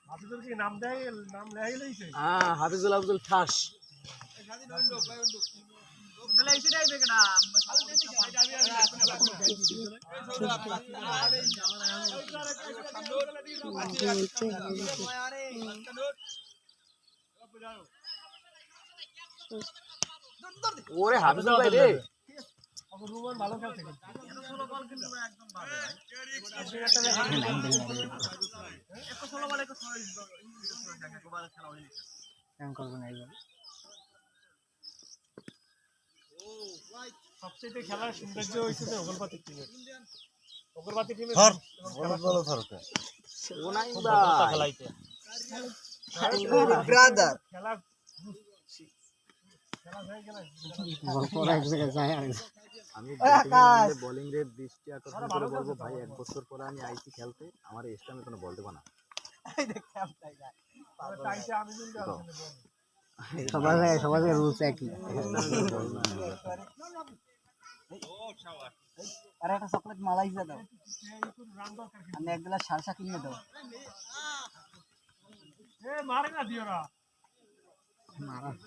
হাফিজুল কি নাম দেয় নাম লেখাই লইছে হ্যাঁ হাফিজুল আব্দুল ঠাস তাহলে এইটা আইবে কেডা ওরে হাফিজুল ভাই রে রুমান ভালো খেলছে কিন্তু 16 বল কিন্তু একদম ভালো ভাই 16 বলে 6 গোবালে খেলা হইছে কেন করব না এইবার সবচেয়ে খেলার সৌন্দর্য হইছে যে ওগলপাতি টিমের বড় ধরতে ওনাই বা খেলাইতে ব্রাদার খেলা হয়ে গেল পরে এক জায়গায় যায় আর আমি বোলিং রে দৃষ্টি আকর্ষণ করে বলবো ভাই এক বছর পরে আমি আইসি খেলতে আমার স্টামে কোনো বল দেব না এই দেখ খেলতাই যায় টাইতে আমি কিন্তু সবাই রুলস একই আরে একটা চকলেট মালাই দাও আমি এক গ্লাস সালসা কিনে দাও এ মারে না দিও না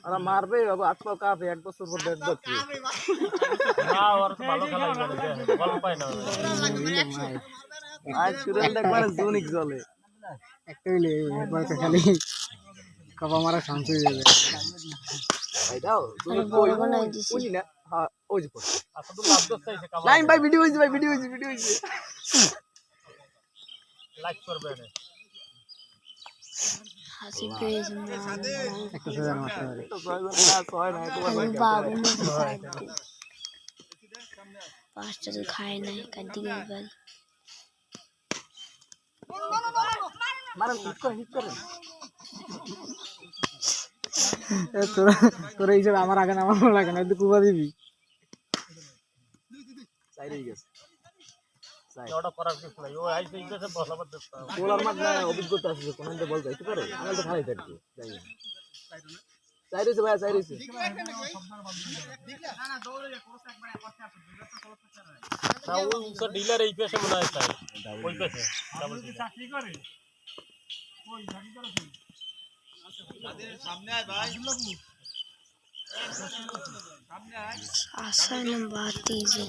আরে মারবে বাবা আত্মা কাঁপে এক বছর পর দেখব কি না ওর তো ভালো খেলা হইছে বল পায় না আজ সুরেল একবার জোনিক জ্বলে একটা হইলে একবার তো খালি কবা মারা শান্ত হয়ে যাবে ভাই দাও তুমি কই উনি না হ্যাঁ ওই যে আসাদুল আব্দুল চাইছে কাবা লাইন ভাই ভিডিও হইছে লাইক করবে না হাসি পেয়েছে একটা সেজন মারতে পারে তো প্রয়োজন না হয় না একবার বাবু পাঁচটা তো খায় নাই কান্দি গেল মারেন হিট করে তোরা এইসব আমার আগে না আমার লাগে না একটু কুবা দিবি চাইরেই গেছে ওটা করার কিছু নাই ও আইছে ইচ্ছে বসাবার চেষ্টা বলার মাঝে না অভিজ্ঞতা আছে কোন দিকে বল যাইতে পারে আমি তো খালি থাকি যাই চাইরেছে ভাই চাইরেছে না দৌড়ে যা কোর্স একবার করতে আছে না ও ডিলার এই পেশে মনে হয় তাই ওই পেশে ডাবল চাকরি করে ওই চাকরি করে তাদের সামনে আয় ভাই সামনে আয় आशा न बात कीजिए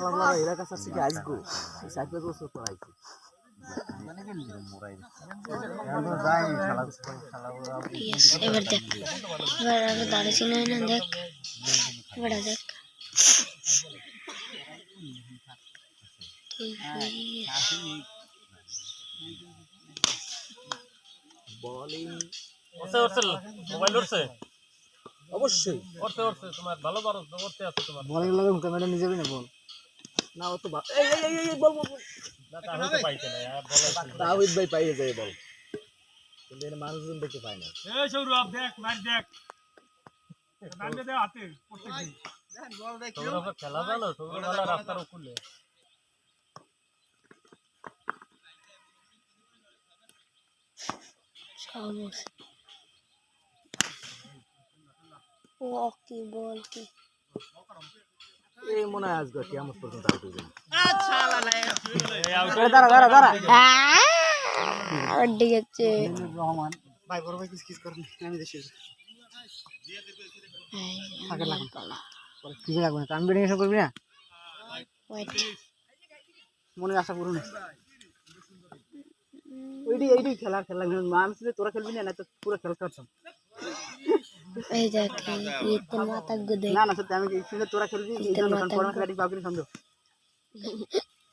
আমার এলাকা সাথে কি আসবো সাইকেল বসে পড়াইছি यस এবার দেখ এবার আরো দাঁড়িয়ে ছিল না দেখ এবার দেখ ঠিক আছে বোলিং ওরছে মোবাইল ওরছে অবশ্যই ওরছে তোমার ভালো বড় করতে আছে তোমার বলের লাগে ক্যামেরা নিয়ে যাবি না বল না ও তো এই বল না তা হয়তো পাইছে না আর বলে তাহিদ ভাই পাইয়ে যায় বল কিন্তু এর মানুষজন দেখতে পায় না এই সৌরভ দেখ ম্যাচ দেখ ডান্ডে দে হাতে করতে কি দেখেন বল দেখ সৌরভ খেলা জানো সৌরভ वाला রাস্তার উপরে शाबाश वो की बॉल की এই মনে হয় আজকে কিয়ামত পর্যন্ত আউট হয়ে যাবে আচ্ছা লালা এই আউট দাঁড়া अड्डी যাচ্ছে রহমান ভাই বড় ভাই কিস করেন আমি দেশে আগে লাগবে কি লাগবে আমি বেডিং এসব করবি না ওয়েট মনে আশা করুন এইটাই খেলা মানুষ তোরা খেলবি না তো পুরো খেলা করতাম এই দেখ ये तो माता गुदे না সত্যি আমি ইসে তোরা খেলবি এই জন্য কোন খেলাটি পাবি না সন্দেহ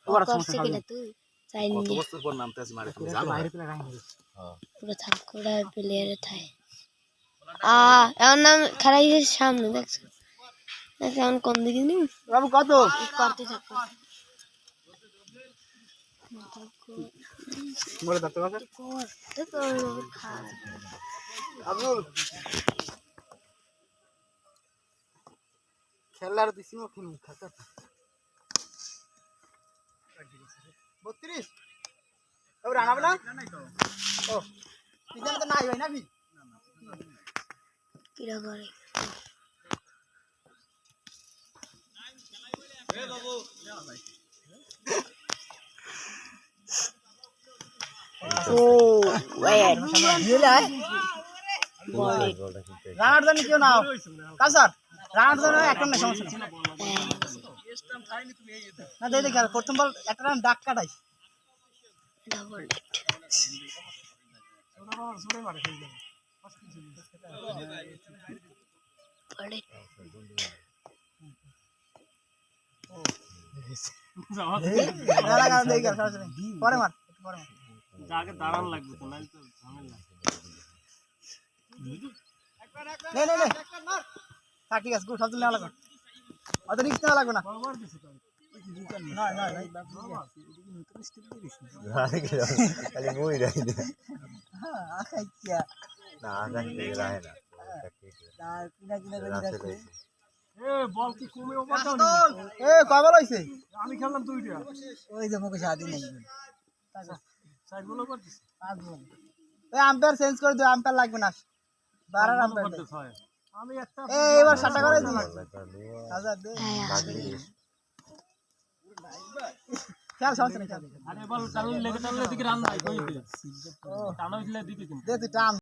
ওরা সমস্যা করছিস তুই চাই কত নি বছর পর নামতে আছে মারে তুমি জানো বাইরে পেলে রাখি পুরো থাকুড়া প্লেয়ার থাই এর নাম খেলাইয়ের সামনে দেখছ দেখছ এখন কোন দিকে নি বাবু কত করতে থাক বলে দাও তো কর তো খা আব্দুল খেলার দিছি মো খেলু খাতা 32 ও রানাবে না ও পিছনে তো নাই ভাই না কিরা করে ও ওয়েট রানার জন্য কেউ নাও কাসার রানার জন্য একটা না সমস্যা না দেই দেখি প্রথম বল একটা রান ডাক কাটাই ডাবল পড়ে লাগা দেই গেল সরাসরি পরে মার পরে মার আগে দাঁড়ান লাগবে তো নাই তো ঝামেলা নে নে নে থাক ঠিক আছে গুড সব নেওয়া লাগবে অত রিস্ক নেওয়া লাগবে না না না খালি মুই রাই দে হ্যাঁ আচ্ছা না আগান দিয়ে রায় না কিনা কিনা করে রাখো এ বল কি কমে ওভার দাও এ কয় বল হইছে আমি খেললাম দুইটা ওই যে মুখে শাদি নাই সাইড বল করছিস পাঁচ বল এই আম্পায়ার চেঞ্জ করে দিও আম্পায়ার লাগবে না 12 আম্পায়ার আমি একটা এবার 60 করে দিই হাজার দে খেল সমস্যা নেই আরে বল টানলে লেগে টানলে দিকে রান নাই কই দে টানা দিলে দিকে কিন্তু দে তুই টান